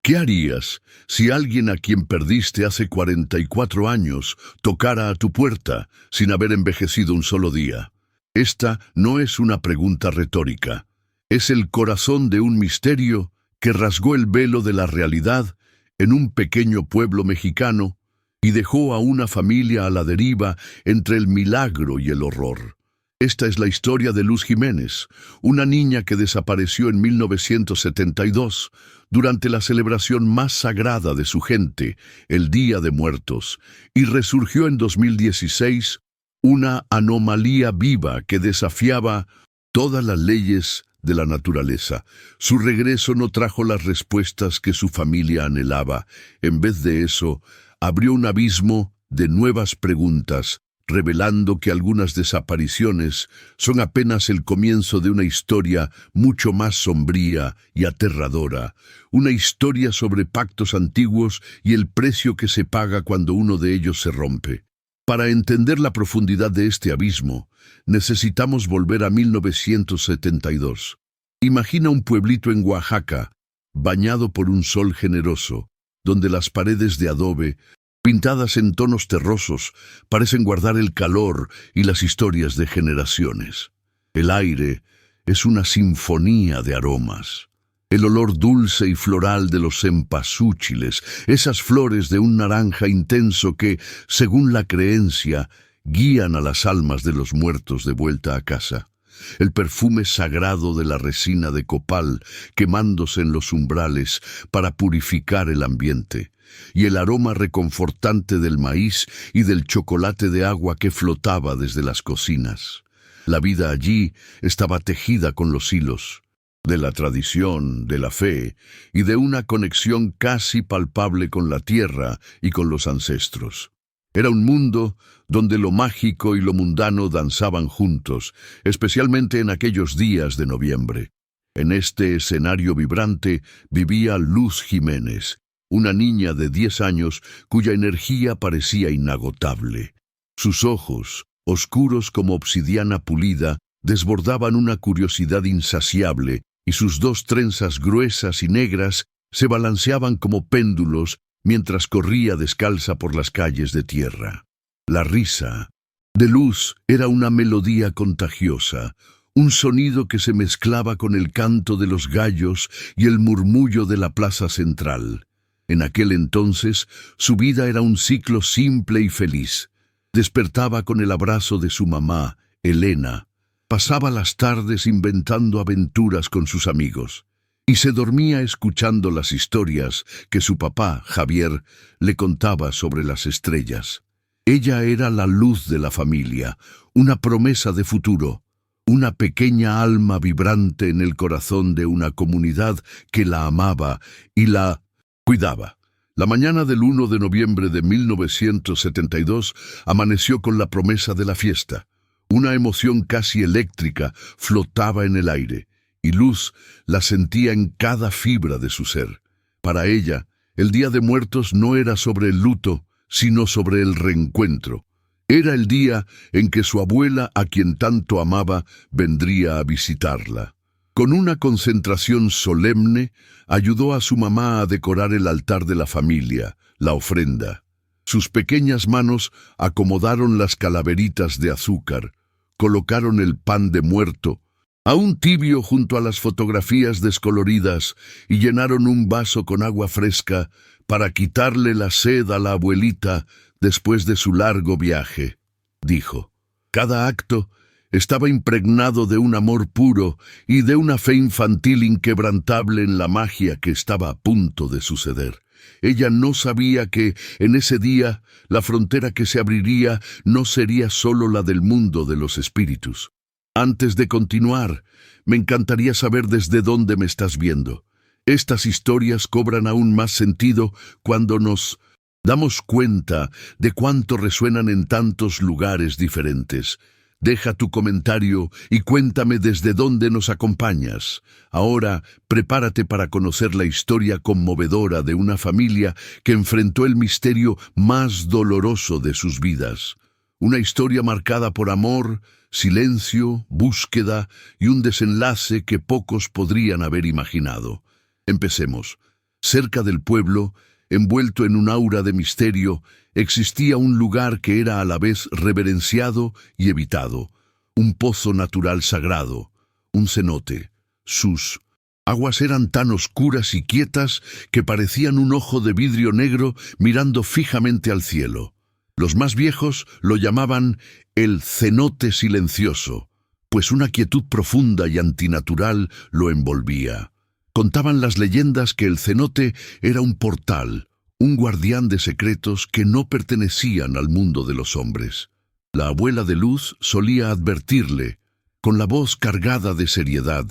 ¿Qué harías si alguien a quien perdiste hace 44 años tocara a tu puerta sin haber envejecido un solo día? Esta no es una pregunta retórica. Es el corazón de un misterio que rasgó el velo de la realidad en un pequeño pueblo mexicano y dejó a una familia a la deriva entre el milagro y el horror. Esta es la historia de Luz Jiménez, una niña que desapareció en 1972 durante la celebración más sagrada de su gente, el Día de Muertos, y resurgió en 2016, una anomalía viva que desafiaba todas las leyes de la naturaleza. Su regreso no trajo las respuestas que su familia anhelaba. En vez de eso, abrió un abismo de nuevas preguntas, revelando que algunas desapariciones son apenas el comienzo de una historia mucho más sombría y aterradora, una historia sobre pactos antiguos y el precio que se paga cuando uno de ellos se rompe. Para entender la profundidad de este abismo, necesitamos volver a 1972. Imagina un pueblito en Oaxaca, bañado por un sol generoso, donde las paredes de adobe, pintadas en tonos terrosos, parecen guardar el calor y las historias de generaciones. El aire es una sinfonía de aromas. El olor dulce y floral de los cempasúchiles, esas flores de un naranja intenso que, según la creencia, guían a las almas de los muertos de vuelta a casa. El perfume sagrado de la resina de copal quemándose en los umbrales para purificar el ambiente, y el aroma reconfortante del maíz y del chocolate de agua que flotaba desde las cocinas. La vida allí estaba tejida con los hilos de la tradición, de la fe y de una conexión casi palpable con la tierra y con los ancestros. Era un mundo donde lo mágico y lo mundano danzaban juntos, especialmente en aquellos días de noviembre. En este escenario vibrante vivía Luz Jiménez, una niña de 10 años cuya energía parecía inagotable. Sus ojos, oscuros como obsidiana pulida, desbordaban una curiosidad insaciable, y sus 2 trenzas gruesas y negras se balanceaban como péndulos mientras corría descalza por las calles de tierra. La risa de Luz era una melodía contagiosa, un sonido que se mezclaba con el canto de los gallos y el murmullo de la plaza central. En aquel entonces, su vida era un ciclo simple y feliz. Despertaba con el abrazo de su mamá, Elena. Pasaba las tardes inventando aventuras con sus amigos y se dormía escuchando las historias que su papá, Javier, le contaba sobre las estrellas. Ella era la luz de la familia, una promesa de futuro, una pequeña alma vibrante en el corazón de una comunidad que la amaba y la cuidaba. La mañana del 1 de noviembre de 1972 amaneció con la promesa de la fiesta. Una emoción casi eléctrica flotaba en el aire, y Luz la sentía en cada fibra de su ser. Para ella, el Día de Muertos no era sobre el luto, sino sobre el reencuentro. Era el día en que su abuela, a quien tanto amaba, vendría a visitarla. Con una concentración solemne, ayudó a su mamá a decorar el altar de la familia, la ofrenda. Sus pequeñas manos acomodaron las calaveritas de azúcar, colocaron el pan de muerto, aún tibio junto a las fotografías descoloridas, y llenaron un vaso con agua fresca para quitarle la sed a la abuelita después de su largo viaje. Dijo, cada acto estaba impregnado de un amor puro y de una fe infantil inquebrantable en la magia que estaba a punto de suceder. Ella no sabía que, en ese día, la frontera que se abriría no sería solo la del mundo de los espíritus. Antes de continuar, me encantaría saber desde dónde me estás viendo. Estas historias cobran aún más sentido cuando nos damos cuenta de cuánto resuenan en tantos lugares diferentes. Deja tu comentario y cuéntame desde dónde nos acompañas. Ahora, prepárate para conocer la historia conmovedora de una familia que enfrentó el misterio más doloroso de sus vidas. Una historia marcada por amor, silencio, búsqueda y un desenlace que pocos podrían haber imaginado. Empecemos. Cerca del pueblo, envuelto en un aura de misterio, existía un lugar que era a la vez reverenciado y evitado, un pozo natural sagrado, un cenote. Sus aguas eran tan oscuras y quietas que parecían un ojo de vidrio negro mirando fijamente al cielo. Los más viejos lo llamaban el cenote silencioso, pues una quietud profunda y antinatural lo envolvía. Contaban las leyendas que el cenote era un portal, un guardián de secretos que no pertenecían al mundo de los hombres. La abuela de Luz solía advertirle, con la voz cargada de seriedad: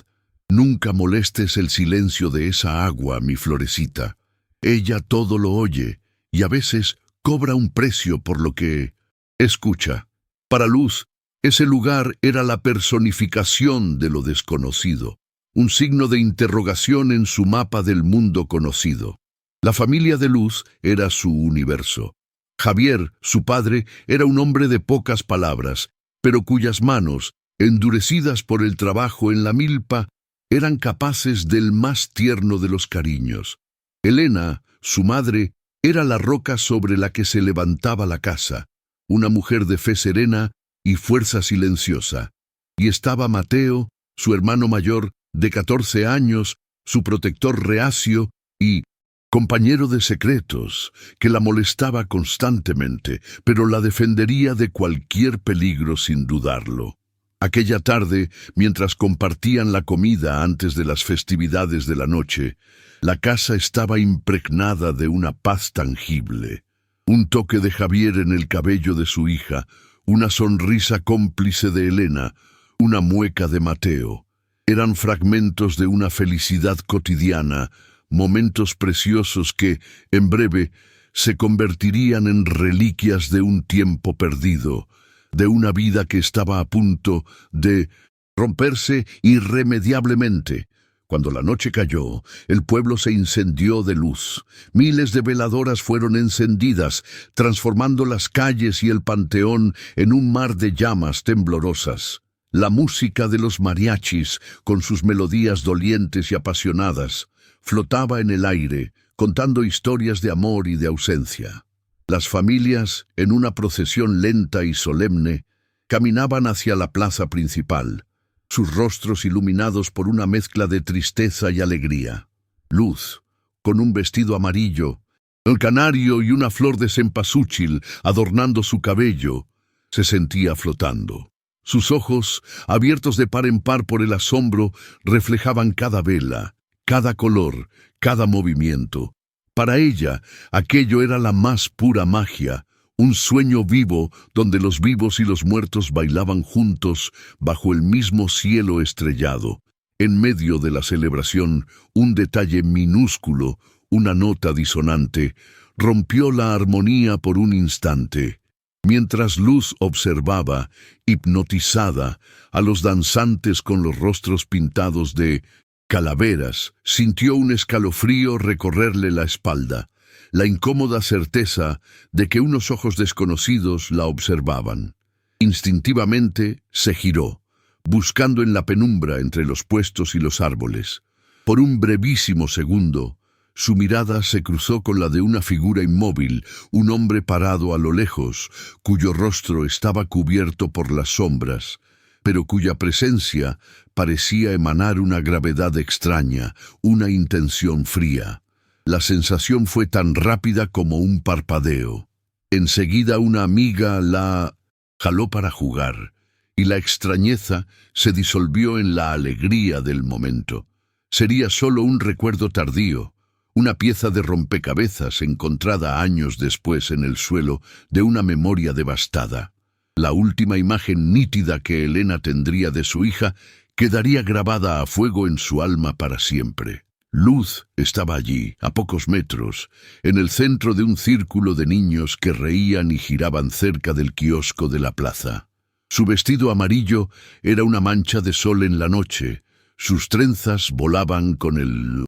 «Nunca molestes el silencio de esa agua, mi florecita. Ella todo lo oye, y a veces cobra un precio por lo que escucha». Para Luz, ese lugar era la personificación de lo desconocido, un signo de interrogación en su mapa del mundo conocido. La familia de Luz era su universo. Javier, su padre, era un hombre de pocas palabras, pero cuyas manos, endurecidas por el trabajo en la milpa, eran capaces del más tierno de los cariños. Elena, su madre, era la roca sobre la que se levantaba la casa, una mujer de fe serena y fuerza silenciosa. Y estaba Mateo, su hermano mayor, de 14 años, su protector reacio y compañero de secretos, que la molestaba constantemente, pero la defendería de cualquier peligro sin dudarlo. Aquella tarde, mientras compartían la comida antes de las festividades de la noche, la casa estaba impregnada de una paz tangible. Un toque de Javier en el cabello de su hija, una sonrisa cómplice de Elena, una mueca de Mateo. Eran fragmentos de una felicidad cotidiana, momentos preciosos que, en breve, se convertirían en reliquias de un tiempo perdido, de una vida que estaba a punto de romperse irremediablemente. Cuando la noche cayó, el pueblo se incendió de luz. Miles de veladoras fueron encendidas, transformando las calles y el panteón en un mar de llamas temblorosas. La música de los mariachis, con sus melodías dolientes y apasionadas, flotaba en el aire, contando historias de amor y de ausencia. Las familias, en una procesión lenta y solemne, caminaban hacia la plaza principal, sus rostros iluminados por una mezcla de tristeza y alegría. Luz, con un vestido amarillo, el canario y una flor de cempasúchil adornando su cabello, se sentía flotando. Sus ojos, abiertos de par en par por el asombro, reflejaban cada vela, cada color, cada movimiento. Para ella, aquello era la más pura magia, un sueño vivo donde los vivos y los muertos bailaban juntos bajo el mismo cielo estrellado. En medio de la celebración, un detalle minúsculo, una nota disonante, rompió la armonía por un instante. Mientras Luz observaba, hipnotizada, a los danzantes con los rostros pintados de calaveras, sintió un escalofrío recorrerle la espalda, la incómoda certeza de que unos ojos desconocidos la observaban. Instintivamente se giró, buscando en la penumbra entre los puestos y los árboles. Por un brevísimo segundo, su mirada se cruzó con la de una figura inmóvil, un hombre parado a lo lejos, cuyo rostro estaba cubierto por las sombras, pero cuya presencia parecía emanar una gravedad extraña, una intención fría. La sensación fue tan rápida como un parpadeo. Enseguida una amiga la jaló para jugar, y la extrañeza se disolvió en la alegría del momento. Sería solo un recuerdo tardío, una pieza de rompecabezas encontrada años después en el suelo de una memoria devastada. La última imagen nítida que Elena tendría de su hija quedaría grabada a fuego en su alma para siempre. Luz estaba allí, a pocos metros, en el centro de un círculo de niños que reían y giraban cerca del kiosco de la plaza. Su vestido amarillo era una mancha de sol en la noche, sus trenzas volaban con el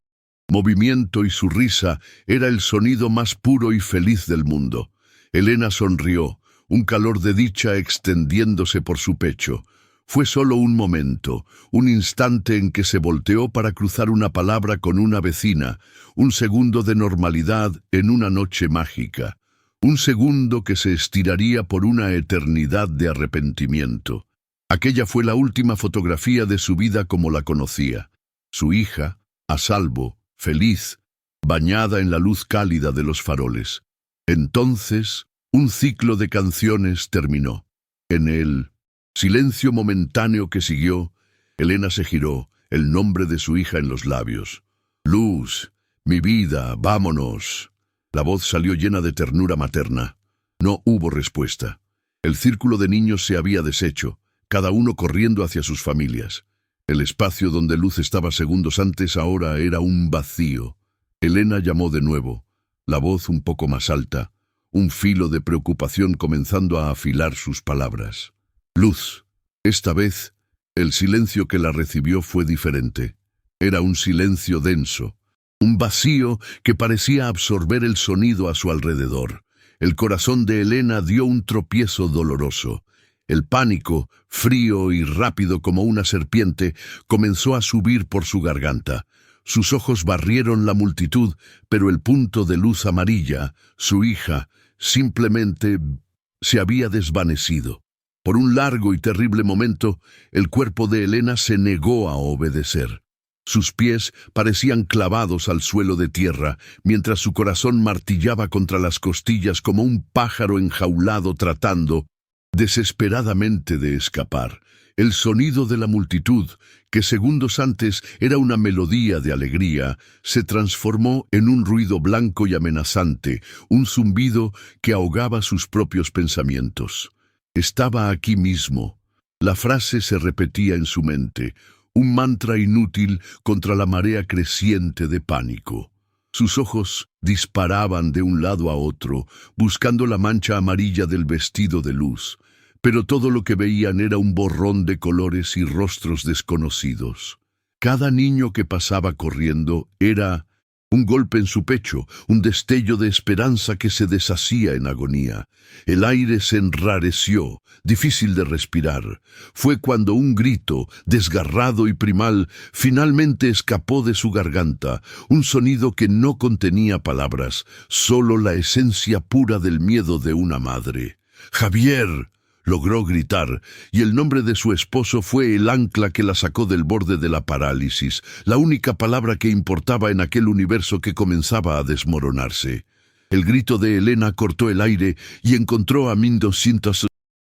movimiento y su risa era el sonido más puro y feliz del mundo. Elena sonrió, un calor de dicha extendiéndose por su pecho. Fue solo un momento, un instante en que se volteó para cruzar una palabra con una vecina, un segundo de normalidad en una noche mágica, un segundo que se estiraría por una eternidad de arrepentimiento. Aquella fue la última fotografía de su vida como la conocía. Su hija, a salvo, feliz, bañada en la luz cálida de los faroles. Entonces, un ciclo de canciones terminó. En el silencio momentáneo que siguió, Elena se giró, el nombre de su hija en los labios. «Luz, mi vida, vámonos». La voz salió llena de ternura materna. No hubo respuesta. El círculo de niños se había deshecho, cada uno corriendo hacia sus familias. El espacio donde Luz estaba segundos antes ahora era un vacío. Elena llamó de nuevo, la voz un poco más alta, un filo de preocupación comenzando a afilar sus palabras. Luz. Esta vez, el silencio que la recibió fue diferente. Era un silencio denso, un vacío que parecía absorber el sonido a su alrededor. El corazón de Elena dio un tropiezo doloroso. El pánico, frío y rápido como una serpiente, comenzó a subir por su garganta. Sus ojos barrieron la multitud, pero el punto de luz amarilla, su hija, simplemente se había desvanecido. Por un largo y terrible momento, el cuerpo de Elena se negó a obedecer. Sus pies parecían clavados al suelo de tierra, mientras su corazón martillaba contra las costillas como un pájaro enjaulado tratando desesperadamente de escapar. El sonido de la multitud, que segundos antes era una melodía de alegría, se transformó en un ruido blanco y amenazante, un zumbido que ahogaba sus propios pensamientos. Estaba aquí mismo. La frase se repetía en su mente, un mantra inútil contra la marea creciente de pánico. Sus ojos disparaban de un lado a otro, buscando la mancha amarilla del vestido de Luz, pero todo lo que veían era un borrón de colores y rostros desconocidos. Cada niño que pasaba corriendo era un golpe en su pecho, un destello de esperanza que se deshacía en agonía. El aire se enrareció, difícil de respirar. Fue cuando un grito, desgarrado y primal, finalmente escapó de su garganta, un sonido que no contenía palabras, solo la esencia pura del miedo de una madre. «¡Javier!», logró gritar, y el nombre de su esposo fue el ancla que la sacó del borde de la parálisis, la única palabra que importaba en aquel universo que comenzaba a desmoronarse. El grito de Elena cortó el aire y encontró a 1200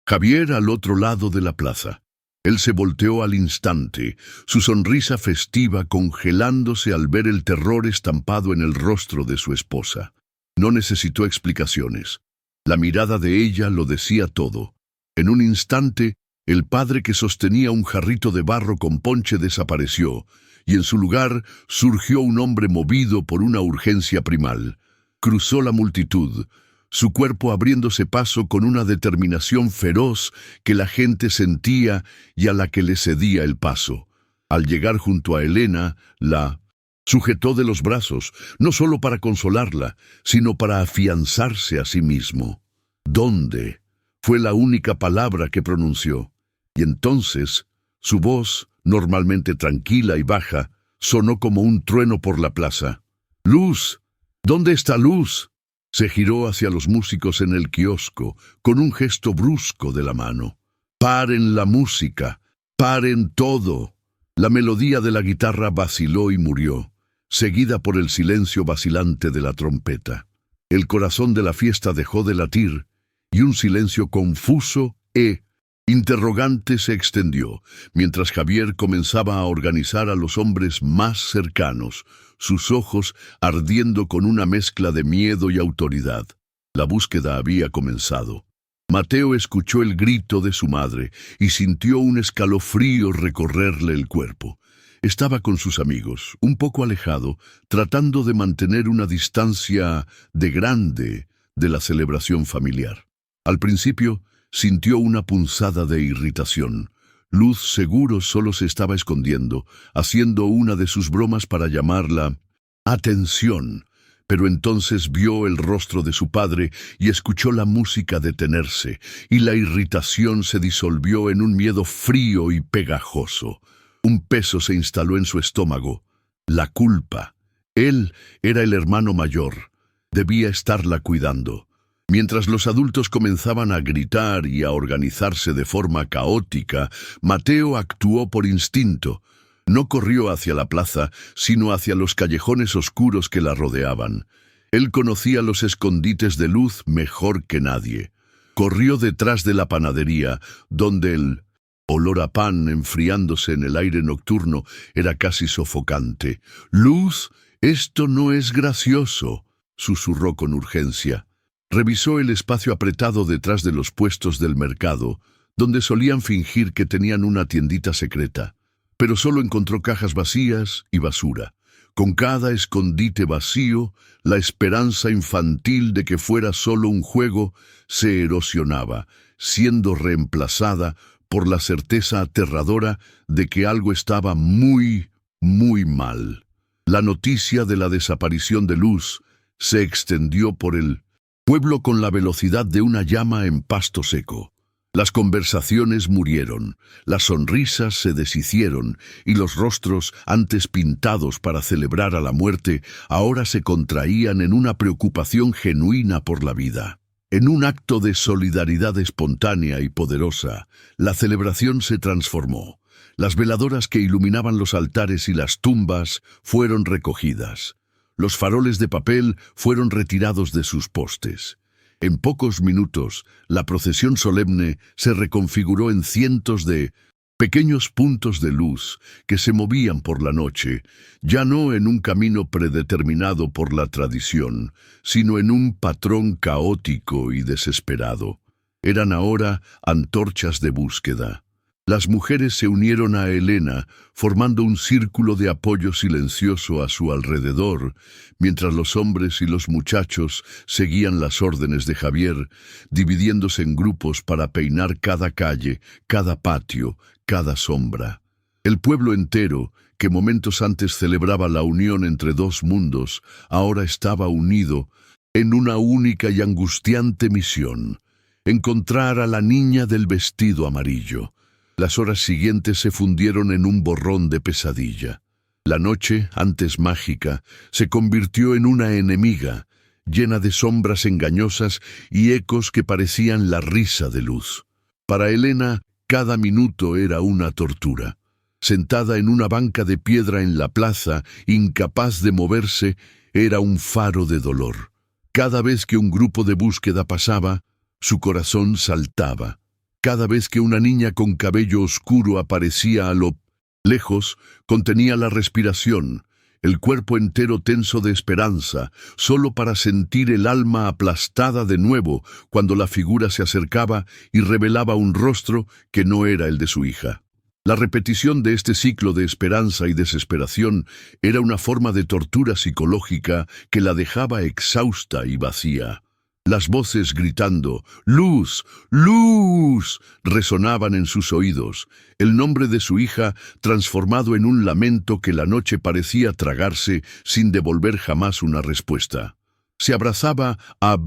Javier al otro lado de la plaza. Él se volteó al instante, su sonrisa festiva congelándose al ver el terror estampado en el rostro de su esposa. No necesitó explicaciones. La mirada de ella lo decía todo. En un instante, el padre que sostenía un jarrito de barro con ponche desapareció, y en su lugar surgió un hombre movido por una urgencia primal. Cruzó la multitud, su cuerpo abriéndose paso con una determinación feroz que la gente sentía y a la que le cedía el paso. Al llegar junto a Elena, la sujetó de los brazos, no solo para consolarla, sino para afianzarse a sí mismo. «¿Dónde?», fue la única palabra que pronunció, y entonces su voz, normalmente tranquila y baja, sonó como un trueno por la plaza. «¡Luz! ¿Dónde está Luz?». Se giró hacia los músicos en el kiosco, con un gesto brusco de la mano. «¡Paren la música! ¡Paren todo!». La melodía de la guitarra vaciló y murió, seguida por el silencio vacilante de la trompeta. El corazón de la fiesta dejó de latir, y un silencio confuso e interrogante se extendió, mientras Javier comenzaba a organizar a los hombres más cercanos, sus ojos ardiendo con una mezcla de miedo y autoridad. La búsqueda había comenzado. Mateo escuchó el grito de su madre y sintió un escalofrío recorrerle el cuerpo. Estaba con sus amigos, un poco alejado, tratando de mantener una distancia grande de la celebración familiar. Al principio, sintió una punzada de irritación. Luz seguro solo se estaba escondiendo, haciendo una de sus bromas para llamar la atención, Pero entonces vio el rostro de su padre y escuchó la música detenerse, y la irritación se disolvió en un miedo frío y pegajoso. Un peso se instaló en su estómago: la culpa. Él era el hermano mayor. Debía estarla cuidando. Mientras los adultos comenzaban a gritar y a organizarse de forma caótica, Mateo actuó por instinto. No corrió hacia la plaza, sino hacia los callejones oscuros que la rodeaban. Él conocía los escondites de luz mejor que nadie. Corrió detrás de la panadería, donde el olor a pan enfriándose en el aire nocturno era casi sofocante. «Luz, esto no es gracioso», susurró con urgencia. Revisó el espacio apretado detrás de los puestos del mercado, donde solían fingir que tenían una tiendita secreta. Pero solo encontró cajas vacías y basura. Con cada escondite vacío, la esperanza infantil de que fuera solo un juego se erosionaba, siendo reemplazada por la certeza aterradora de que algo estaba muy, muy mal. La noticia de la desaparición de Luz se extendió por el pueblo con la velocidad de una llama en pasto seco. Las conversaciones murieron, las sonrisas se deshicieron y los rostros, antes pintados para celebrar a la muerte, ahora se contraían en una preocupación genuina por la vida. En un acto de solidaridad espontánea y poderosa, la celebración se transformó. Las veladoras que iluminaban los altares y las tumbas fueron recogidas. Los faroles de papel fueron retirados de sus postes. En pocos minutos, la procesión solemne se reconfiguró en cientos de pequeños puntos de luz que se movían por la noche, ya no en un camino predeterminado por la tradición, sino en un patrón caótico y desesperado. Eran ahora antorchas de búsqueda. Las mujeres se unieron a Elena, formando un círculo de apoyo silencioso a su alrededor, mientras los hombres y los muchachos seguían las órdenes de Javier, dividiéndose en grupos para peinar cada calle, cada patio, cada sombra. El pueblo entero, que momentos antes celebraba la unión entre dos mundos, ahora estaba unido en una única y angustiante misión: encontrar a la niña del vestido amarillo. Las horas siguientes se fundieron en un borrón de pesadilla. La noche, antes mágica, se convirtió en una enemiga, llena de sombras engañosas y ecos que parecían la risa de Luz. Para Elena, cada minuto era una tortura. Sentada en una banca de piedra en la plaza, incapaz de moverse, era un faro de dolor. Cada vez que un grupo de búsqueda pasaba, su corazón saltaba. Cada vez que una niña con cabello oscuro aparecía a lo lejos, contenía la respiración, el cuerpo entero tenso de esperanza, solo para sentir el alma aplastada de nuevo cuando la figura se acercaba y revelaba un rostro que no era el de su hija. La repetición de este ciclo de esperanza y desesperación era una forma de tortura psicológica que la dejaba exhausta y vacía. Las voces gritando «¡Luz! ¡Luz!» resonaban en sus oídos. El nombre de su hija transformado en un lamento que la noche parecía tragarse sin devolver jamás una respuesta. Se abrazaba a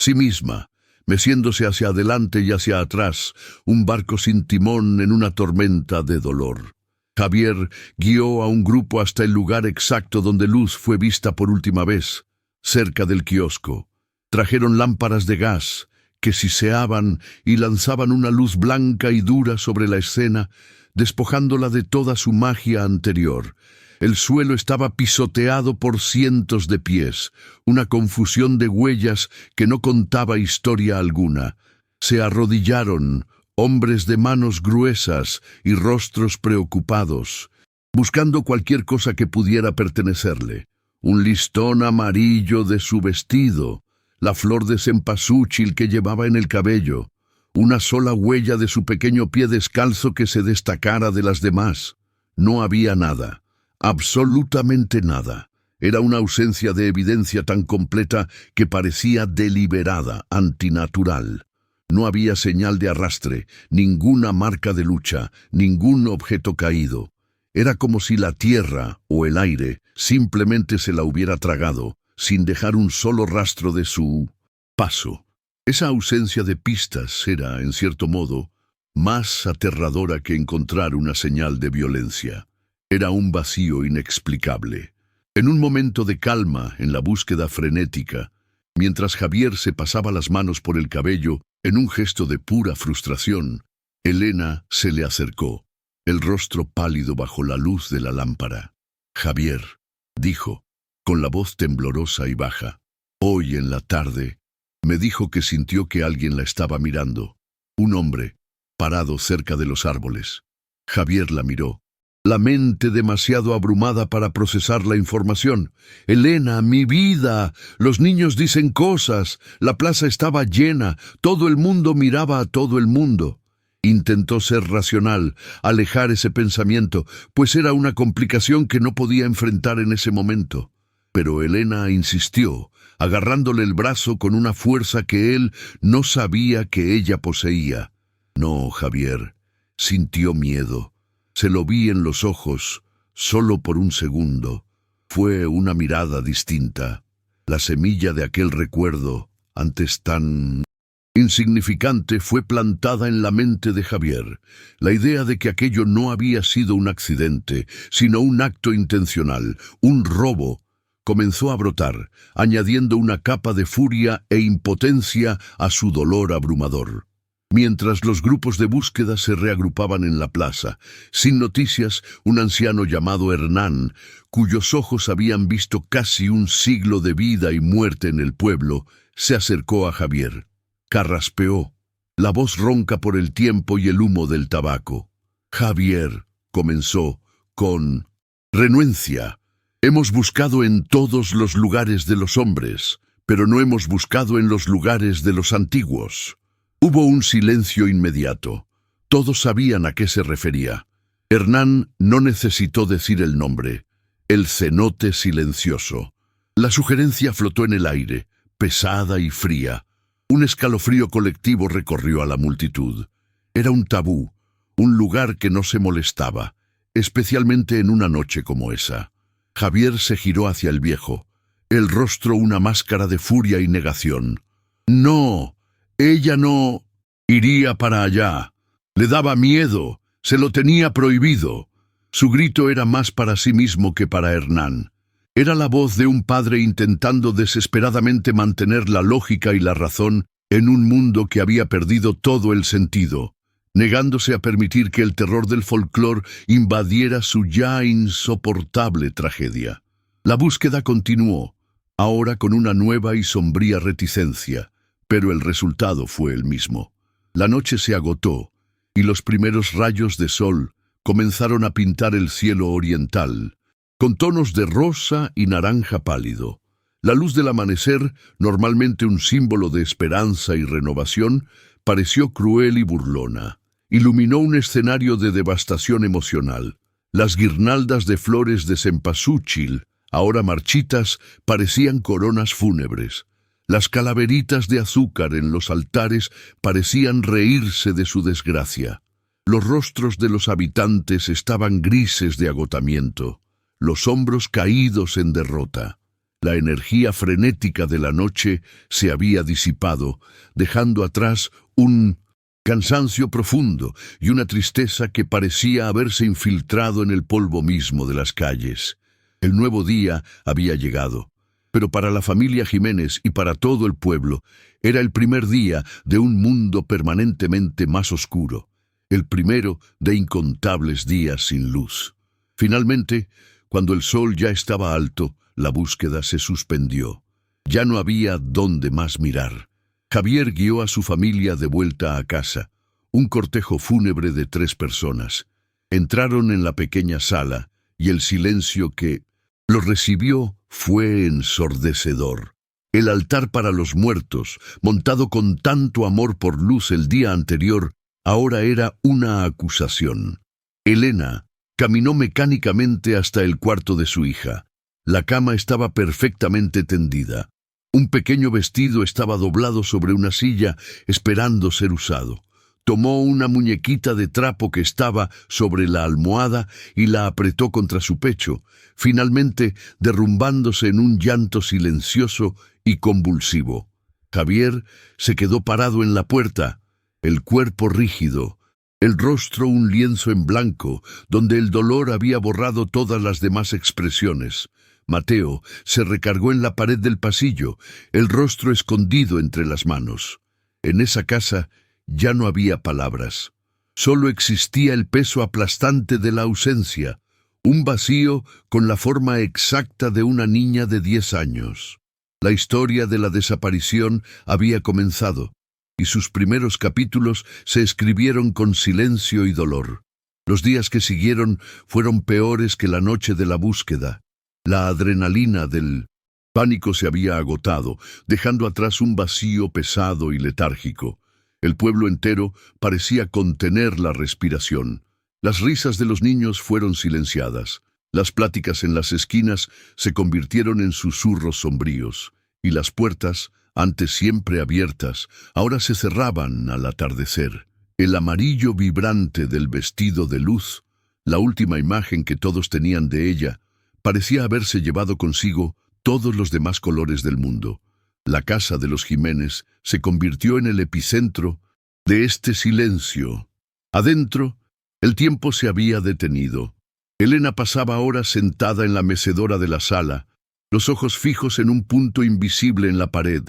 sí misma, meciéndose hacia adelante y hacia atrás, un barco sin timón en una tormenta de dolor. Javier guió a un grupo hasta el lugar exacto donde Luz fue vista por última vez, cerca del kiosco. Trajeron lámparas de gas que siseaban y lanzaban una luz blanca y dura sobre la escena, despojándola de toda su magia anterior. El suelo estaba pisoteado por cientos de pies, una confusión de huellas que no contaba historia alguna. Se arrodillaron, hombres de manos gruesas y rostros preocupados, buscando cualquier cosa que pudiera pertenecerle. Un listón amarillo de su vestido, la flor de cempasúchil que llevaba en el cabello, una sola huella de su pequeño pie descalzo que se destacara de las demás. No había nada, absolutamente nada. Era una ausencia de evidencia tan completa que parecía deliberada, antinatural. No había señal de arrastre, ninguna marca de lucha, ningún objeto caído. Era como si la tierra o el aire simplemente se la hubiera tragado, sin dejar un solo rastro de su paso. Esa ausencia de pistas era, en cierto modo, más aterradora que encontrar una señal de violencia. Era un vacío inexplicable. En un momento de calma, en la búsqueda frenética, mientras Javier se pasaba las manos por el cabello en un gesto de pura frustración, Elena se le acercó, el rostro pálido bajo la luz de la lámpara. «Javier», dijo, con la voz temblorosa y baja, «hoy en la tarde me dijo que sintió que alguien la estaba mirando. Un hombre, parado cerca de los árboles». Javier la miró, la mente demasiado abrumada para procesar la información. «Elena, mi vida, los niños dicen cosas, la plaza estaba llena, todo el mundo miraba a todo el mundo». Intentó ser racional, alejar ese pensamiento, pues era una complicación que no podía enfrentar en ese momento. Pero Elena insistió, agarrándole el brazo con una fuerza que él no sabía que ella poseía. «No, Javier», sintió miedo. Se lo vi en los ojos, solo por un segundo. Fue una mirada distinta. La semilla de aquel recuerdo, antes tan insignificante, fue plantada en la mente de Javier. La idea de que aquello no había sido un accidente, sino un acto intencional, un robo, comenzó a brotar, añadiendo una capa de furia e impotencia a su dolor abrumador. Mientras los grupos de búsqueda se reagrupaban en la plaza, sin noticias, un anciano llamado Hernán, cuyos ojos habían visto casi un siglo de vida y muerte en el pueblo, se acercó a Javier. Carraspeó, la voz ronca por el tiempo y el humo del tabaco. «Javier», comenzó, con renuencia, «hemos buscado en todos los lugares de los hombres, pero no hemos buscado en los lugares de los antiguos». Hubo un silencio inmediato. Todos sabían a qué se refería. Hernán no necesitó decir el nombre. El cenote silencioso. La sugerencia flotó en el aire, pesada y fría. Un escalofrío colectivo recorrió a la multitud. Era un tabú, un lugar que no se molestaba, especialmente en una noche como esa. Javier se giró hacia el viejo, el rostro una máscara de furia y negación. «No, ella no iría para allá. Le daba miedo, se lo tenía prohibido». Su grito era más para sí mismo que para Hernán. Era la voz de un padre intentando desesperadamente mantener la lógica y la razón en un mundo que había perdido todo el sentido, negándose a permitir que el terror del folclore invadiera su ya insoportable tragedia. La búsqueda continuó, ahora con una nueva y sombría reticencia, pero el resultado fue el mismo. La noche se agotó, y los primeros rayos de sol comenzaron a pintar el cielo oriental, con tonos de rosa y naranja pálido. La luz del amanecer, normalmente un símbolo de esperanza y renovación, pareció cruel y burlona. Iluminó un escenario de devastación emocional. Las guirnaldas de flores de cempasúchil, ahora marchitas, parecían coronas fúnebres. Las calaveritas de azúcar en los altares parecían reírse de su desgracia. Los rostros de los habitantes estaban grises de agotamiento, los hombros caídos en derrota. La energía frenética de la noche se había disipado, dejando atrás un cansancio profundo y una tristeza que parecía haberse infiltrado en el polvo mismo de las calles. El nuevo día había llegado, pero para la familia Jiménez y para todo el pueblo era el primer día de un mundo permanentemente más oscuro, el primero de incontables días sin luz. Finalmente, cuando el sol ya estaba alto, la búsqueda se suspendió. Ya no había dónde más mirar. Javier guió a su familia de vuelta a casa, un cortejo fúnebre de 3 personas. Entraron en la pequeña sala y el silencio que los recibió fue ensordecedor. El altar para los muertos, montado con tanto amor por Luz el día anterior, ahora era una acusación. Elena caminó mecánicamente hasta el cuarto de su hija. La cama estaba perfectamente tendida. Un pequeño vestido estaba doblado sobre una silla, esperando ser usado. Tomó una muñequita de trapo que estaba sobre la almohada y la apretó contra su pecho, finalmente derrumbándose en un llanto silencioso y convulsivo. Javier se quedó parado en la puerta, el cuerpo rígido, el rostro un lienzo en blanco, donde el dolor había borrado todas las demás expresiones. Mateo se recargó en la pared del pasillo, el rostro escondido entre las manos. En esa casa ya no había palabras. Solo existía el peso aplastante de la ausencia, un vacío con la forma exacta de una niña de 10 años. La historia de la desaparición había comenzado, y sus primeros capítulos se escribieron con silencio y dolor. Los días que siguieron fueron peores que la noche de la búsqueda. La adrenalina del pánico se había agotado, dejando atrás un vacío pesado y letárgico. El pueblo entero parecía contener la respiración. Las risas de los niños fueron silenciadas. Las pláticas en las esquinas se convirtieron en susurros sombríos, y las puertas, antes siempre abiertas, ahora se cerraban al atardecer. El amarillo vibrante del vestido de Luz, la última imagen que todos tenían de ella, parecía haberse llevado consigo todos los demás colores del mundo. La casa de los Jiménez se convirtió en el epicentro de este silencio. Adentro, el tiempo se había detenido. Elena pasaba horas sentada en la mecedora de la sala, los ojos fijos en un punto invisible en la pared,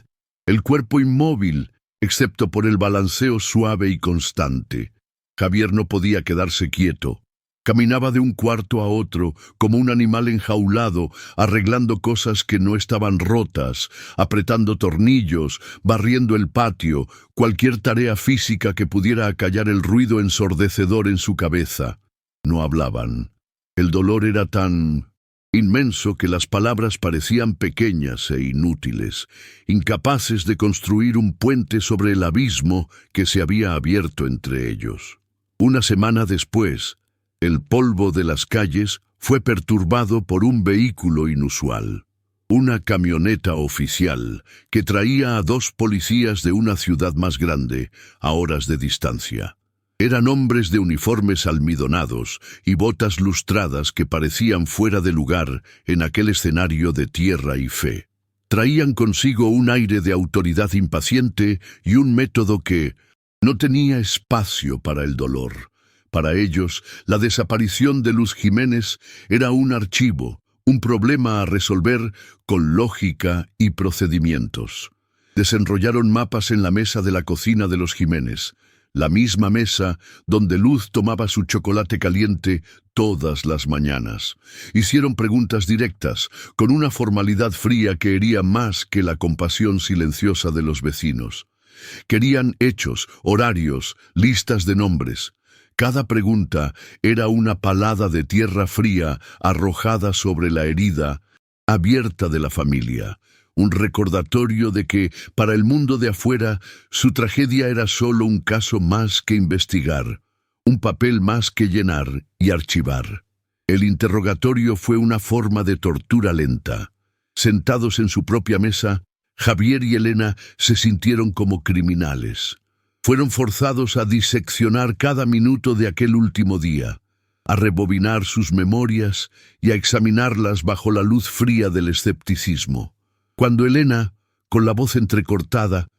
el cuerpo inmóvil, excepto por el balanceo suave y constante. Javier no podía quedarse quieto. Caminaba de un cuarto a otro, como un animal enjaulado, arreglando cosas que no estaban rotas, apretando tornillos, barriendo el patio, cualquier tarea física que pudiera acallar el ruido ensordecedor en su cabeza. No hablaban. El dolor era tan inmenso que las palabras parecían pequeñas e inútiles, incapaces de construir un puente sobre el abismo que se había abierto entre ellos. Una semana después, el polvo de las calles fue perturbado por un vehículo inusual. Una camioneta oficial que traía a 2 policías de una ciudad más grande, a horas de distancia. Eran hombres de uniformes almidonados y botas lustradas que parecían fuera de lugar en aquel escenario de tierra y fe. Traían consigo un aire de autoridad impaciente y un método que no tenía espacio para el dolor. Para ellos, la desaparición de Luz Jiménez era un archivo, un problema a resolver con lógica y procedimientos. Desenrollaron mapas en la mesa de la cocina de los Jiménez, la misma mesa donde Luz tomaba su chocolate caliente todas las mañanas. Hicieron preguntas directas, con una formalidad fría que hería más que la compasión silenciosa de los vecinos. Querían hechos, horarios, listas de nombres. Cada pregunta era una palada de tierra fría arrojada sobre la herida abierta de la familia, un recordatorio de que, para el mundo de afuera, su tragedia era solo un caso más que investigar, un papel más que llenar y archivar. El interrogatorio fue una forma de tortura lenta. Sentados en su propia mesa, Javier y Elena se sintieron como criminales. Fueron forzados a diseccionar cada minuto de aquel último día, a rebobinar sus memorias y a examinarlas bajo la luz fría del escepticismo. Cuando Elena, con la voz entrecortada,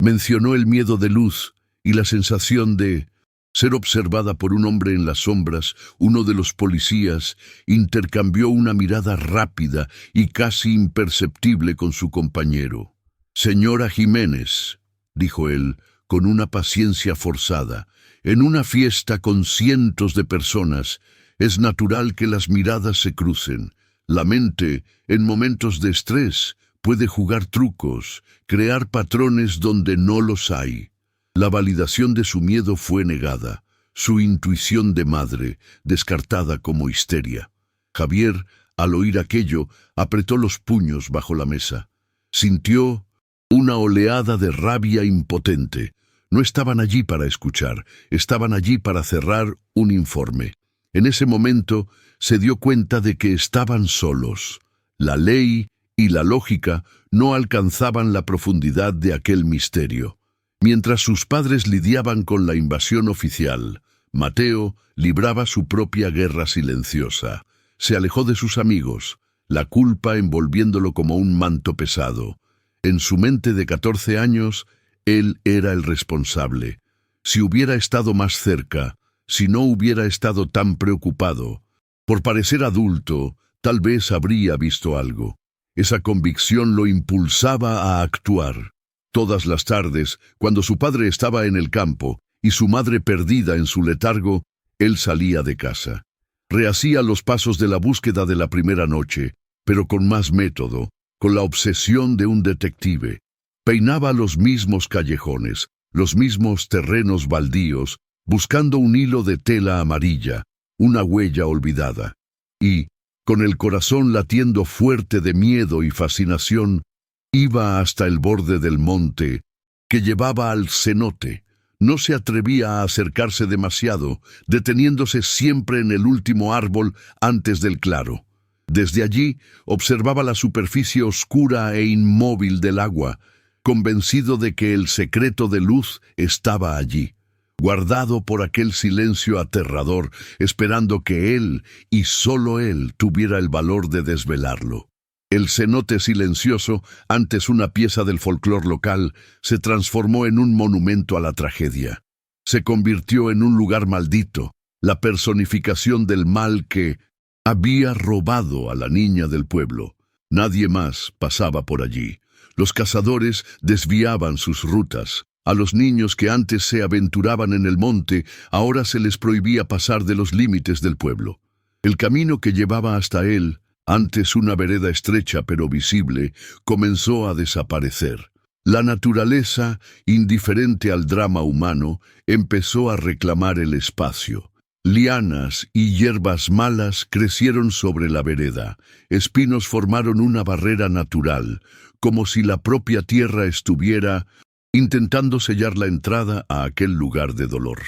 mencionó el miedo de Luz y la sensación de ser observada por un hombre en las sombras, uno de los policías intercambió una mirada rápida y casi imperceptible con su compañero. «Señora Jiménez», dijo él, con una paciencia forzada, en una fiesta con cientos de personas, es natural que las miradas se crucen. La mente, en momentos de estrés, puede jugar trucos, crear patrones donde no los hay. La validación de su miedo fue negada, su intuición de madre, descartada como histeria. Javier, al oír aquello, apretó los puños bajo la mesa. Sintió una oleada de rabia impotente. No estaban allí para escuchar, estaban allí para cerrar un informe. En ese momento se dio cuenta de que estaban solos. La ley y la lógica no alcanzaban la profundidad de aquel misterio. Mientras sus padres lidiaban con la invasión oficial, Mateo libraba su propia guerra silenciosa. Se alejó de sus amigos, la culpa envolviéndolo como un manto pesado. En su mente de 14 años, él era el responsable. Si hubiera estado más cerca, si no hubiera estado tan preocupado, por parecer adulto, tal vez habría visto algo. Esa convicción lo impulsaba a actuar. Todas las tardes, cuando su padre estaba en el campo y su madre perdida en su letargo, él salía de casa. Rehacía los pasos de la búsqueda de la primera noche, pero con más método, con la obsesión de un detective. Peinaba los mismos callejones, los mismos terrenos baldíos, buscando un hilo de tela amarilla, una huella olvidada. Y, con el corazón latiendo fuerte de miedo y fascinación, iba hasta el borde del monte, que llevaba al cenote. No se atrevía a acercarse demasiado, deteniéndose siempre en el último árbol antes del claro. Desde allí observaba la superficie oscura e inmóvil del agua, convencido de que el secreto de luz estaba allí, guardado por aquel silencio aterrador, esperando que él, y solo él, tuviera el valor de desvelarlo. El cenote silencioso, antes una pieza del folclore local, se transformó en un monumento a la tragedia. Se convirtió en un lugar maldito, la personificación del mal que había robado a la niña del pueblo. Nadie más pasaba por allí. Los cazadores desviaban sus rutas. A los niños que antes se aventuraban en el monte, ahora se les prohibía pasar de los límites del pueblo. El camino que llevaba hasta él, antes una vereda estrecha pero visible, comenzó a desaparecer. La naturaleza, indiferente al drama humano, empezó a reclamar el espacio. Lianas y hierbas malas crecieron sobre la vereda. Espinos formaron una barrera natural, como si la propia tierra estuviera intentando sellar la entrada a aquel lugar de dolor.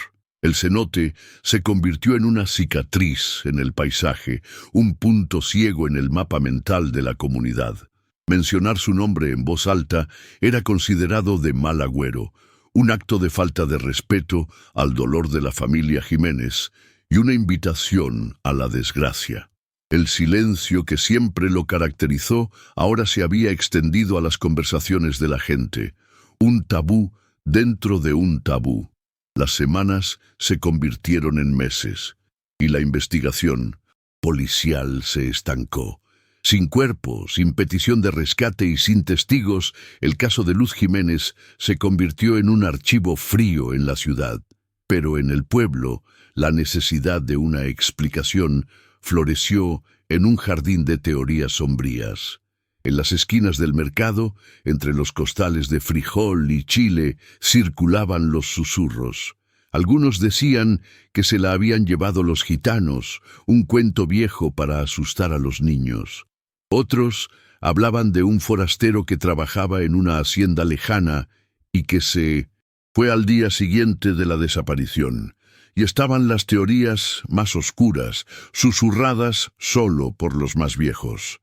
El cenote se convirtió en una cicatriz en el paisaje, un punto ciego en el mapa mental de la comunidad. Mencionar su nombre en voz alta era considerado de mal agüero, un acto de falta de respeto al dolor de la familia Jiménez y una invitación a la desgracia. El silencio que siempre lo caracterizó ahora se había extendido a las conversaciones de la gente, un tabú dentro de un tabú. Las semanas se convirtieron en meses, y la investigación policial se estancó. Sin cuerpo, sin petición de rescate y sin testigos, el caso de Luz Jiménez se convirtió en un archivo frío en la ciudad. Pero en el pueblo, la necesidad de una explicación floreció en un jardín de teorías sombrías. En las esquinas del mercado, entre los costales de frijol y chile, circulaban los susurros. Algunos decían que se la habían llevado los gitanos, un cuento viejo para asustar a los niños. Otros hablaban de un forastero que trabajaba en una hacienda lejana y que se fue al día siguiente de la desaparición. Y estaban las teorías más oscuras, susurradas solo por los más viejos.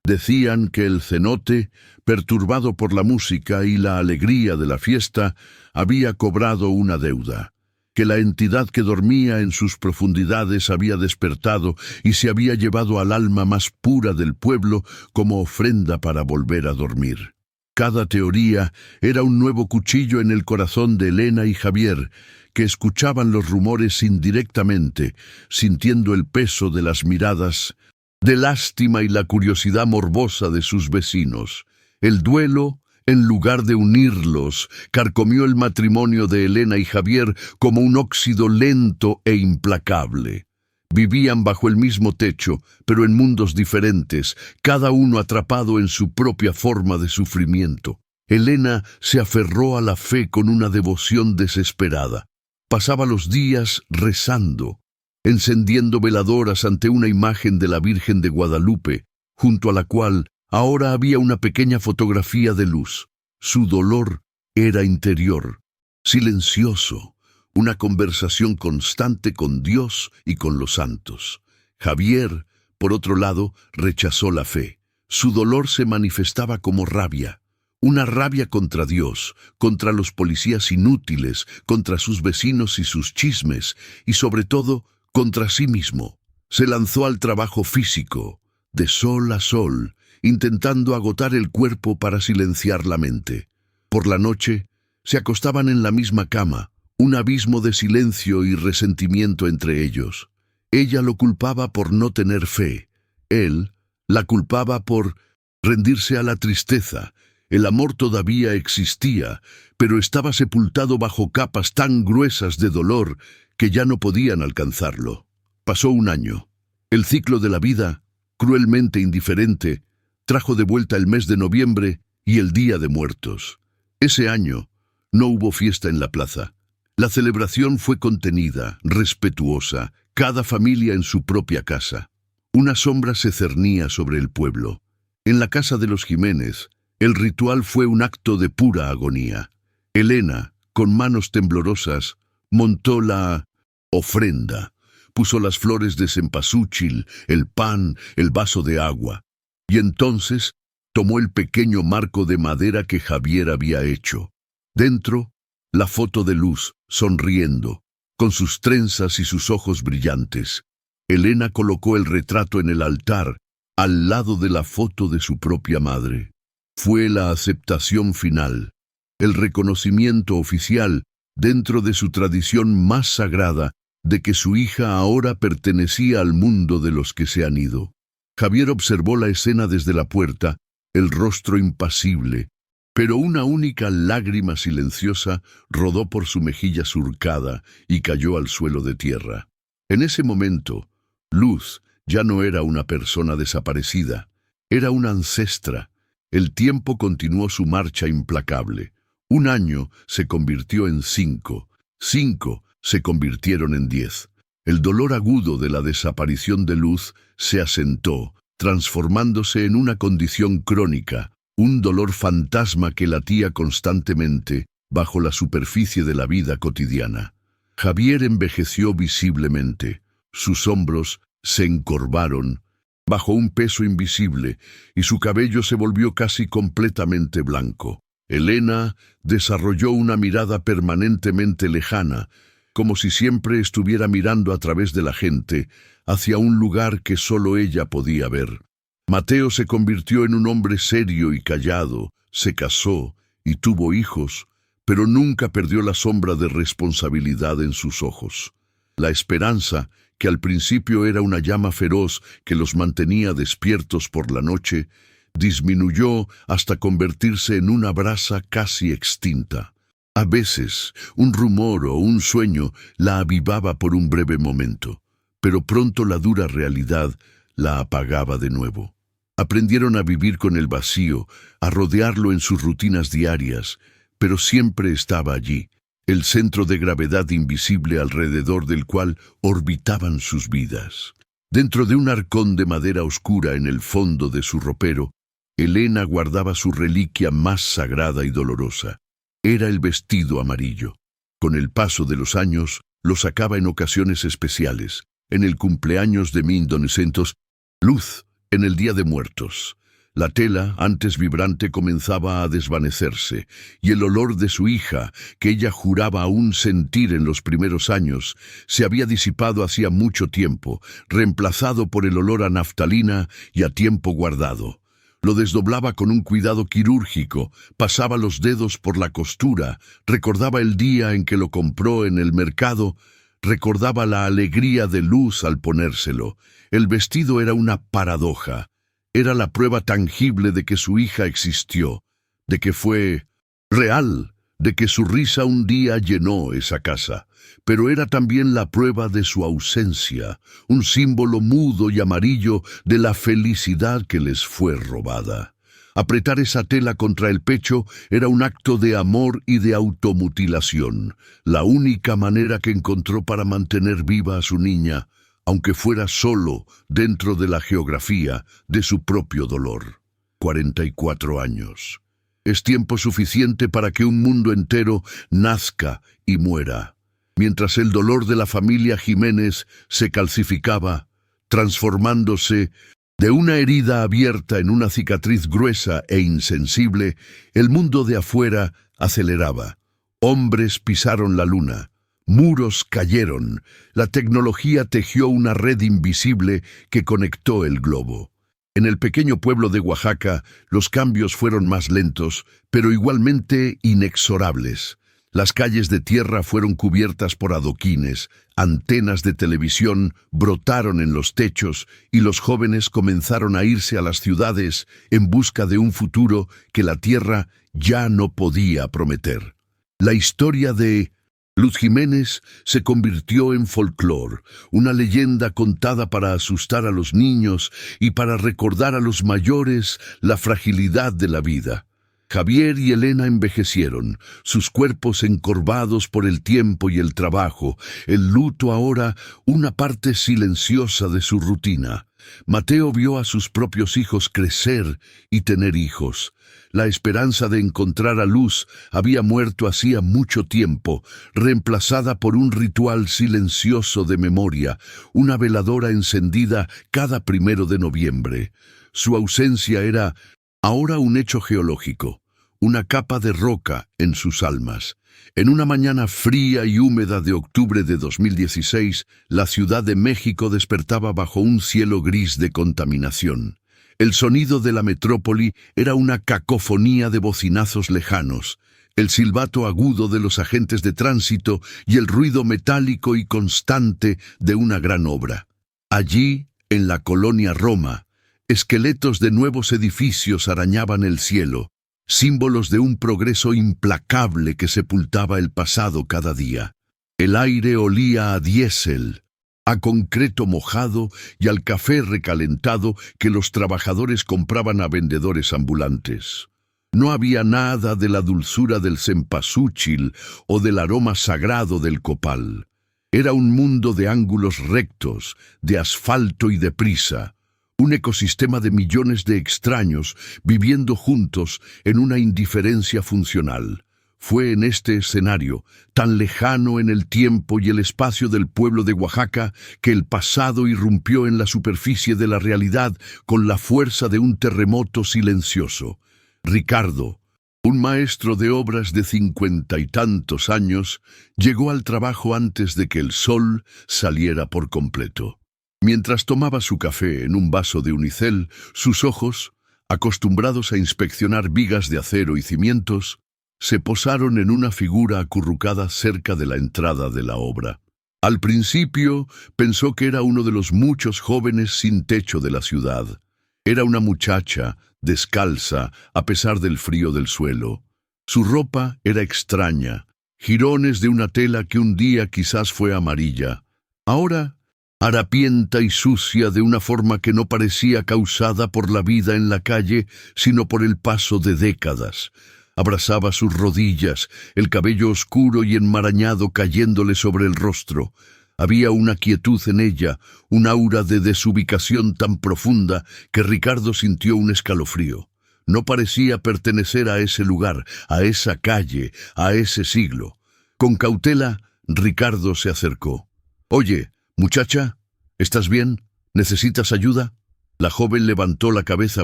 Decían que el cenote, perturbado por la música y la alegría de la fiesta, había cobrado una deuda, que la entidad que dormía en sus profundidades había despertado y se había llevado al alma más pura del pueblo como ofrenda para volver a dormir. Cada teoría era un nuevo cuchillo en el corazón de Elena y Javier, que escuchaban los rumores indirectamente, sintiendo el peso de las miradas de lástima y la curiosidad morbosa de sus vecinos. El duelo, en lugar de unirlos, carcomió el matrimonio de Elena y Javier como un óxido lento e implacable. Vivían bajo el mismo techo, pero en mundos diferentes, cada uno atrapado en su propia forma de sufrimiento. Elena se aferró a la fe con una devoción desesperada. Pasaba los días rezando, encendiendo veladoras ante una imagen de la Virgen de Guadalupe, junto a la cual ahora había una pequeña fotografía de Luz. Su dolor era interior, silencioso, una conversación constante con Dios y con los santos. Javier, por otro lado, rechazó la fe. Su dolor se manifestaba como rabia, Una rabia contra Dios, contra los policías inútiles, contra sus vecinos y sus chismes, y sobre todo, contra sí mismo. Se lanzó al trabajo físico, de sol a sol, intentando agotar el cuerpo para silenciar la mente. Por la noche, se acostaban en la misma cama, un abismo de silencio y resentimiento entre ellos. Ella lo culpaba por no tener fe. Él la culpaba por rendirse a la tristeza. El amor todavía existía, pero estaba sepultado bajo capas tan gruesas de dolor que ya no podían alcanzarlo. Pasó un año. El ciclo de la vida, cruelmente indiferente, trajo de vuelta el mes de noviembre y el Día de Muertos. Ese año no hubo fiesta en la plaza. La celebración fue contenida, respetuosa, cada familia en su propia casa. Una sombra se cernía sobre el pueblo. En la casa de los Jiménez, el ritual fue un acto de pura agonía. Elena, con manos temblorosas, montó la ofrenda, puso las flores de cempasúchil, el pan, el vaso de agua, y entonces tomó el pequeño marco de madera que Javier había hecho. Dentro, la foto de Luz, sonriendo, con sus trenzas y sus ojos brillantes. Elena colocó el retrato en el altar, al lado de la foto de su propia madre. Fue la aceptación final, el reconocimiento oficial, dentro de su tradición más sagrada, de que su hija ahora pertenecía al mundo de los que se han ido. Javier observó la escena desde la puerta, el rostro impasible, pero una única lágrima silenciosa rodó por su mejilla surcada y cayó al suelo de tierra. En ese momento, Luz ya no era una persona desaparecida, era una ancestra. El tiempo continuó su marcha implacable. Un año se convirtió en 5, 5 se convirtieron en 10. El dolor agudo de la desaparición de Luz se asentó, transformándose en una condición crónica, un dolor fantasma que latía constantemente bajo la superficie de la vida cotidiana. Javier envejeció visiblemente. Sus hombros se encorvaron bajo un peso invisible y su cabello se volvió casi completamente blanco. Elena desarrolló una mirada permanentemente lejana, como si siempre estuviera mirando a través de la gente, hacia un lugar que solo ella podía ver. Mateo se convirtió en un hombre serio y callado, se casó y tuvo hijos, pero nunca perdió la sombra de responsabilidad en sus ojos. La esperanza, que al principio era una llama feroz que los mantenía despiertos por la noche, disminuyó hasta convertirse en una brasa casi extinta. A veces, un rumor o un sueño la avivaba por un breve momento, pero pronto la dura realidad la apagaba de nuevo. Aprendieron a vivir con el vacío, a rodearlo en sus rutinas diarias, pero siempre estaba allí, el centro de gravedad invisible alrededor del cual orbitaban sus vidas. Dentro de un arcón de madera oscura en el fondo de su ropero, Elena guardaba su reliquia más sagrada y dolorosa. Era el vestido amarillo. Con el paso de los años, lo sacaba en ocasiones especiales, en el cumpleaños de 1900, Luz, en el Día de Muertos. La tela, antes vibrante, comenzaba a desvanecerse, y el olor de su hija, que ella juraba aún sentir en los primeros años, se había disipado hacía mucho tiempo, reemplazado por el olor a naftalina y a tiempo guardado. Lo desdoblaba con un cuidado quirúrgico, pasaba los dedos por la costura, recordaba el día en que lo compró en el mercado, recordaba la alegría de Luz al ponérselo. El vestido era una paradoja. Era la prueba tangible de que su hija existió, de que fue real, de que su risa un día llenó esa casa. Pero era también la prueba de su ausencia, un símbolo mudo y amarillo de la felicidad que les fue robada. Apretar esa tela contra el pecho era un acto de amor y de automutilación, la única manera que encontró para mantener viva a su niña, aunque fuera solo dentro de la geografía de su propio dolor. 44 años. Es tiempo suficiente para que un mundo entero nazca y muera. Mientras el dolor de la familia Jiménez se calcificaba, transformándose De una herida abierta en una cicatriz gruesa e insensible, el mundo de afuera aceleraba. Hombres pisaron la luna, muros cayeron, la tecnología tejió una red invisible que conectó el globo. En el pequeño pueblo de Oaxaca, los cambios fueron más lentos, pero igualmente inexorables. Las calles de tierra fueron cubiertas por adoquines, antenas de televisión brotaron en los techos y los jóvenes comenzaron a irse a las ciudades en busca de un futuro que la tierra ya no podía prometer. La historia de Luz Jiménez se convirtió en folclore, una leyenda contada para asustar a los niños y para recordar a los mayores la fragilidad de la vida. Javier y Elena envejecieron, sus cuerpos encorvados por el tiempo y el trabajo, el luto ahora una parte silenciosa de su rutina. Mateo vio a sus propios hijos crecer y tener hijos. La esperanza de encontrar a Luz había muerto hacía mucho tiempo, reemplazada por un ritual silencioso de memoria, una veladora encendida cada 1 de noviembre. Su ausencia era ahora un hecho geológico, una capa de roca en sus almas. En una mañana fría y húmeda de octubre de 2016, la Ciudad de México despertaba bajo un cielo gris de contaminación. El sonido de la metrópoli era una cacofonía de bocinazos lejanos, el silbato agudo de los agentes de tránsito y el ruido metálico y constante de una gran obra. Allí, en la colonia Roma, esqueletos de nuevos edificios arañaban el cielo, símbolos de un progreso implacable que sepultaba el pasado cada día. El aire olía a diésel, a concreto mojado y al café recalentado que los trabajadores compraban a vendedores ambulantes. No había nada de la dulzura del cempasúchil o del aroma sagrado del copal. Era un mundo de ángulos rectos, de asfalto y de prisa. Un ecosistema de millones de extraños viviendo juntos en una indiferencia funcional. Fue en este escenario, tan lejano en el tiempo y el espacio del pueblo de Oaxaca, que el pasado irrumpió en la superficie de la realidad con la fuerza de un terremoto silencioso. Ricardo, un maestro de obras de 50 y tantos años, llegó al trabajo antes de que el sol saliera por completo. Mientras tomaba su café en un vaso de unicel, sus ojos, acostumbrados a inspeccionar vigas de acero y cimientos, se posaron en una figura acurrucada cerca de la entrada de la obra. Al principio pensó que era uno de los muchos jóvenes sin techo de la ciudad. Era una muchacha, descalza, a pesar del frío del suelo. Su ropa era extraña, jirones de una tela que un día quizás fue amarilla. Ahora harapienta y sucia de una forma que no parecía causada por la vida en la calle, sino por el paso de décadas. Abrazaba sus rodillas, el cabello oscuro y enmarañado cayéndole sobre el rostro. Había una quietud en ella, un aura de desubicación tan profunda que Ricardo sintió un escalofrío. No parecía pertenecer a ese lugar, a esa calle, a ese siglo. Con cautela, Ricardo se acercó. «Oye, muchacha, ¿estás bien? ¿Necesitas ayuda?» La joven levantó la cabeza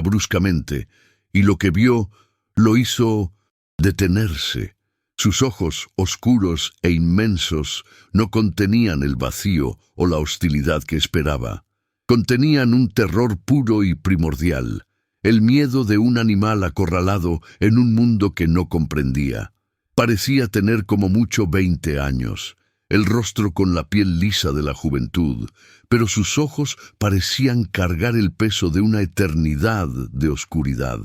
bruscamente, y lo que vio lo hizo detenerse. Sus ojos, oscuros e inmensos, no contenían el vacío o la hostilidad que esperaba. Contenían un terror puro y primordial, el miedo de un animal acorralado en un mundo que no comprendía. Parecía tener como mucho 20 años. El rostro con la piel lisa de la juventud, pero sus ojos parecían cargar el peso de una eternidad de oscuridad.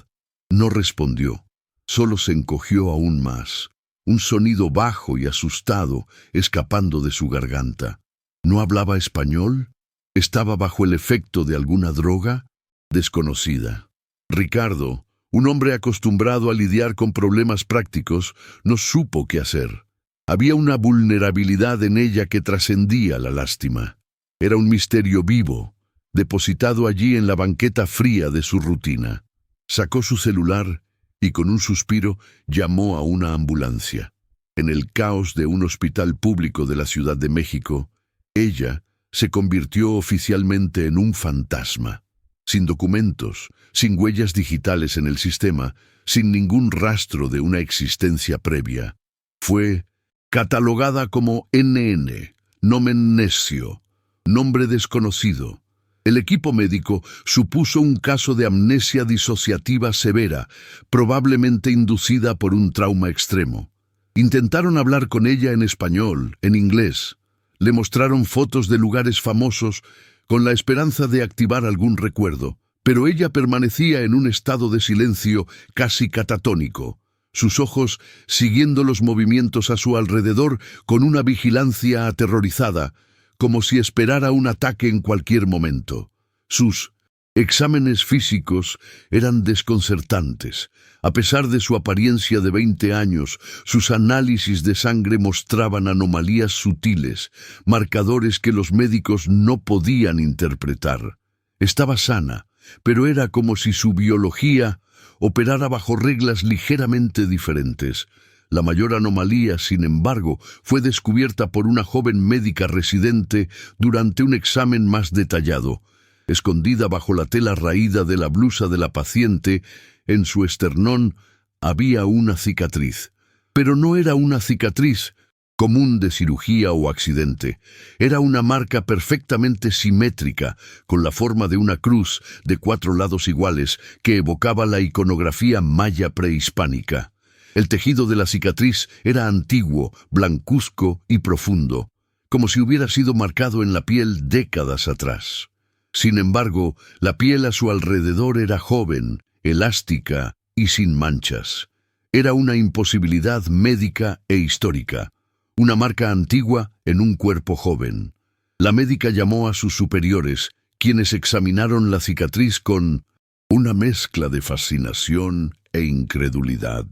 No respondió, solo se encogió aún más, un sonido bajo y asustado escapando de su garganta. ¿No hablaba español? ¿Estaba bajo el efecto de alguna droga? Desconocida. Ricardo, un hombre acostumbrado a lidiar con problemas prácticos, no supo qué hacer. Había una vulnerabilidad en ella que trascendía la lástima. Era un misterio vivo, depositado allí en la banqueta fría de su rutina. Sacó su celular y con un suspiro llamó a una ambulancia. En el caos de un hospital público de la Ciudad de México, ella se convirtió oficialmente en un fantasma. sin documentos, sin huellas digitales en el sistema, sin ningún rastro de una existencia previa. Fue catalogada como NN, nomen nescio, nombre desconocido. El equipo médico supuso un caso de amnesia disociativa severa, probablemente inducida por un trauma extremo. Intentaron hablar con ella en español, en inglés. Le mostraron fotos de lugares famosos con la esperanza de activar algún recuerdo, pero ella permanecía en un estado de silencio casi catatónico, sus ojos siguiendo los movimientos a su alrededor con una vigilancia aterrorizada, como si esperara un ataque en cualquier momento. Sus exámenes físicos eran desconcertantes. A pesar de su apariencia de 20 años, sus análisis de sangre mostraban anomalías sutiles, marcadores que los médicos no podían interpretar. Estaba sana, pero era como si su biología operara bajo reglas ligeramente diferentes. La mayor anomalía, sin embargo, fue descubierta por una joven médica residente durante un examen más detallado. Escondida bajo la tela raída de la blusa de la paciente, en su esternón había una cicatriz. Pero no era una cicatriz común de cirugía o accidente. Era una marca perfectamente simétrica, con la forma de una cruz de 4 lados iguales, que evocaba la iconografía maya prehispánica. El tejido de la cicatriz era antiguo, blancuzco y profundo, como si hubiera sido marcado en la piel décadas atrás. Sin embargo, la piel a su alrededor era joven, elástica y sin manchas. Era una imposibilidad médica e histórica, una marca antigua en un cuerpo joven. La médica llamó a sus superiores, quienes examinaron la cicatriz con una mezcla de fascinación e incredulidad.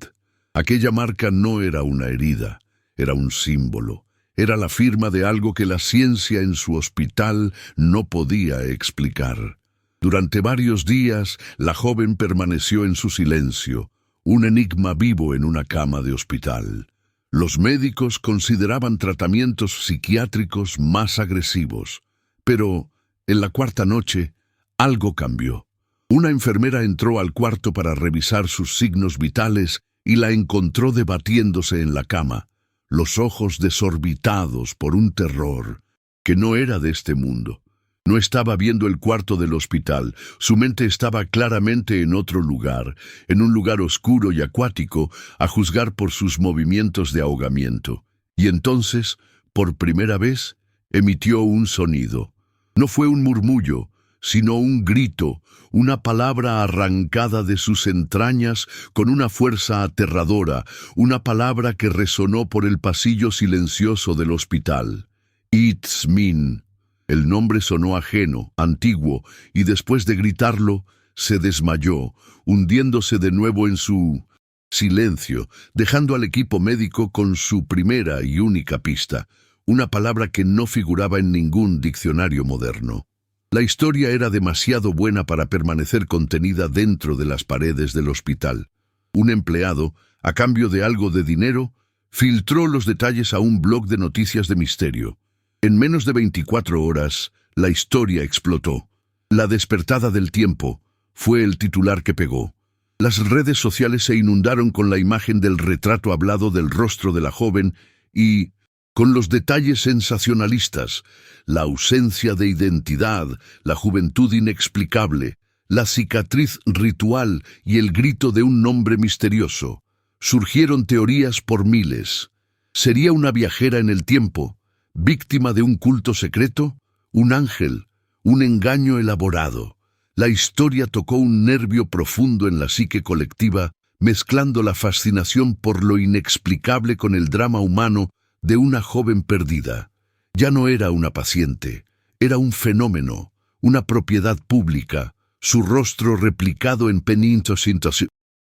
Aquella marca no era una herida, era un símbolo. Era la firma de algo que la ciencia en su hospital no podía explicar. Durante varios días, la joven permaneció en su silencio, un enigma vivo en una cama de hospital. Los médicos consideraban tratamientos psiquiátricos más agresivos, pero en la 4ª noche, algo cambió. Una enfermera entró al cuarto para revisar sus signos vitales y la encontró debatiéndose en la cama, los ojos desorbitados por un terror que no era de este mundo. No estaba viendo el cuarto del hospital, su mente estaba claramente en otro lugar, en un lugar oscuro y acuático, a juzgar por sus movimientos de ahogamiento. Y entonces, por primera vez, emitió un sonido. No fue un murmullo, sino un grito, una palabra arrancada de sus entrañas con una fuerza aterradora, una palabra que resonó por el pasillo silencioso del hospital. Itzmin. El nombre sonó ajeno, antiguo, y después de gritarlo, se desmayó, hundiéndose de nuevo en su silencio, dejando al equipo médico con su primera y única pista, una palabra que no figuraba en ningún diccionario moderno. La historia era demasiado buena para permanecer contenida dentro de las paredes del hospital. Un empleado, a cambio de algo de dinero, filtró los detalles a un blog de noticias de misterio. En menos de 24 horas, la historia explotó. La despertada del tiempo fue el titular que pegó. Las redes sociales se inundaron con la imagen del retrato hablado del rostro de la joven y, con los detalles sensacionalistas, la ausencia de identidad, la juventud inexplicable, la cicatriz ritual y el grito de un nombre misterioso. Surgieron teorías por miles. ¿Sería una viajera en el tiempo? ¿Víctima de un culto secreto? ¿Un ángel? ¿Un engaño elaborado? La historia tocó un nervio profundo en la psique colectiva, mezclando la fascinación por lo inexplicable con el drama humano de una joven perdida. Ya no era una paciente, era un fenómeno, una propiedad pública, su rostro replicado en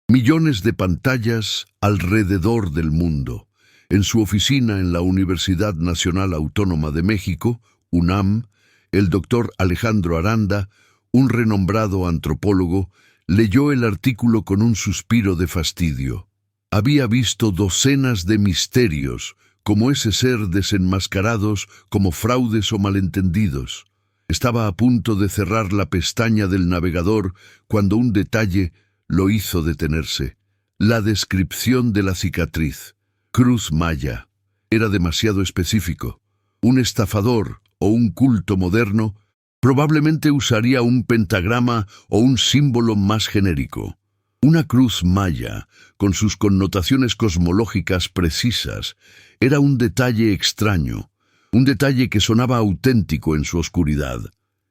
millones de pantallas alrededor del mundo. En su oficina en la Universidad Nacional Autónoma de México, UNAM, el doctor Alejandro Aranda, un renombrado antropólogo, leyó el artículo con un suspiro de fastidio. Había visto docenas de misterios, como ese ser desenmascarados como fraudes o malentendidos. Estaba a punto de cerrar la pestaña del navegador cuando un detalle lo hizo detenerse. La descripción de la cicatriz. Cruz Maya. Era demasiado específico. Un estafador o un culto moderno probablemente usaría un pentagrama o un símbolo más genérico. Una cruz maya, con sus connotaciones cosmológicas precisas, era un detalle extraño, un detalle que sonaba auténtico en su oscuridad.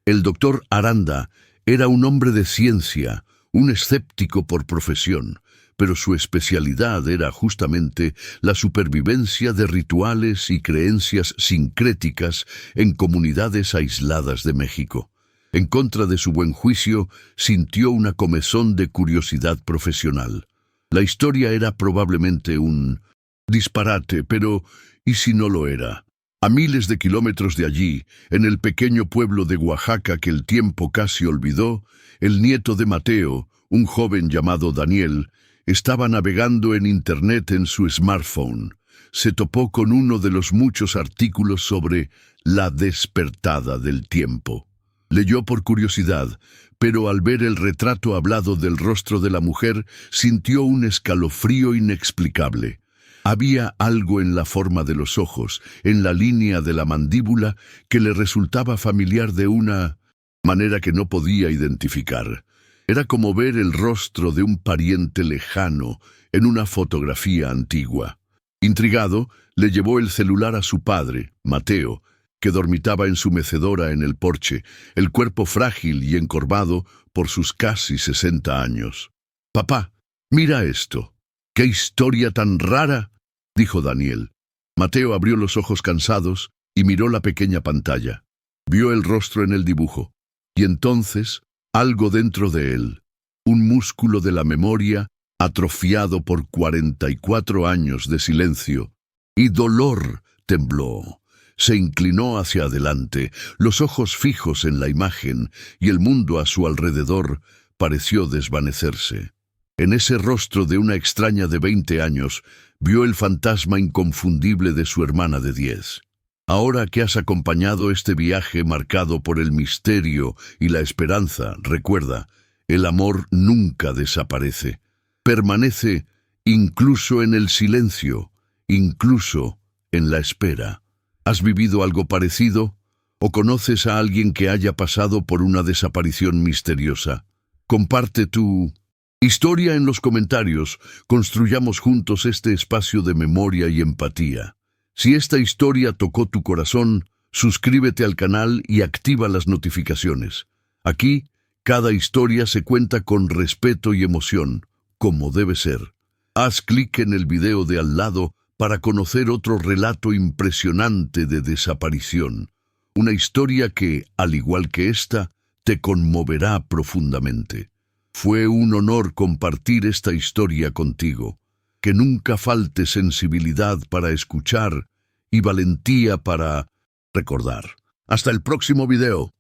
El doctor Aranda era un hombre de ciencia, un escéptico por profesión, pero su especialidad era justamente la supervivencia de rituales y creencias sincréticas en comunidades aisladas de México. En contra de su buen juicio, sintió una comezón de curiosidad profesional. La historia era probablemente un disparate, pero ¿y si no lo era? A miles de kilómetros de allí, en el pequeño pueblo de Oaxaca que el tiempo casi olvidó, el nieto de Mateo, un joven llamado Daniel, estaba navegando en Internet en su smartphone. Se topó con uno de los muchos artículos sobre la despertada del tiempo. Leyó por curiosidad, pero al ver el retrato hablado del rostro de la mujer, sintió un escalofrío inexplicable. Había algo en la forma de los ojos, en la línea de la mandíbula, que le resultaba familiar de una manera que no podía identificar. Era como ver el rostro de un pariente lejano en una fotografía antigua. Intrigado, le llevó el celular a su padre, Mateo, que dormitaba en su mecedora en el porche, el cuerpo frágil y encorvado por sus casi 60 años. «Papá, mira esto. ¡Qué historia tan rara!», dijo Daniel. Mateo abrió los ojos cansados y miró la pequeña pantalla. Vio el rostro en el dibujo, y entonces algo dentro de él, un músculo de la memoria atrofiado por 44 años de silencio y dolor, tembló. Se inclinó hacia adelante, los ojos fijos en la imagen, y el mundo a su alrededor pareció desvanecerse. En ese rostro de una extraña de 20 años, vio el fantasma inconfundible de su hermana de 10. Ahora que has acompañado este viaje marcado por el misterio y la esperanza, recuerda, el amor nunca desaparece. Permanece incluso en el silencio, incluso en la espera. ¿Has vivido algo parecido? ¿O conoces a alguien que haya pasado por una desaparición misteriosa? Comparte tu historia en los comentarios. Construyamos juntos este espacio de memoria y empatía. Si esta historia tocó tu corazón, suscríbete al canal y activa las notificaciones. Aquí, cada historia se cuenta con respeto y emoción, como debe ser. Haz clic en el video de al lado para conocer otro relato impresionante de desaparición. Una historia que, al igual que esta, te conmoverá profundamente. Fue un honor compartir esta historia contigo. Que nunca falte sensibilidad para escuchar y valentía para recordar. Hasta el próximo video.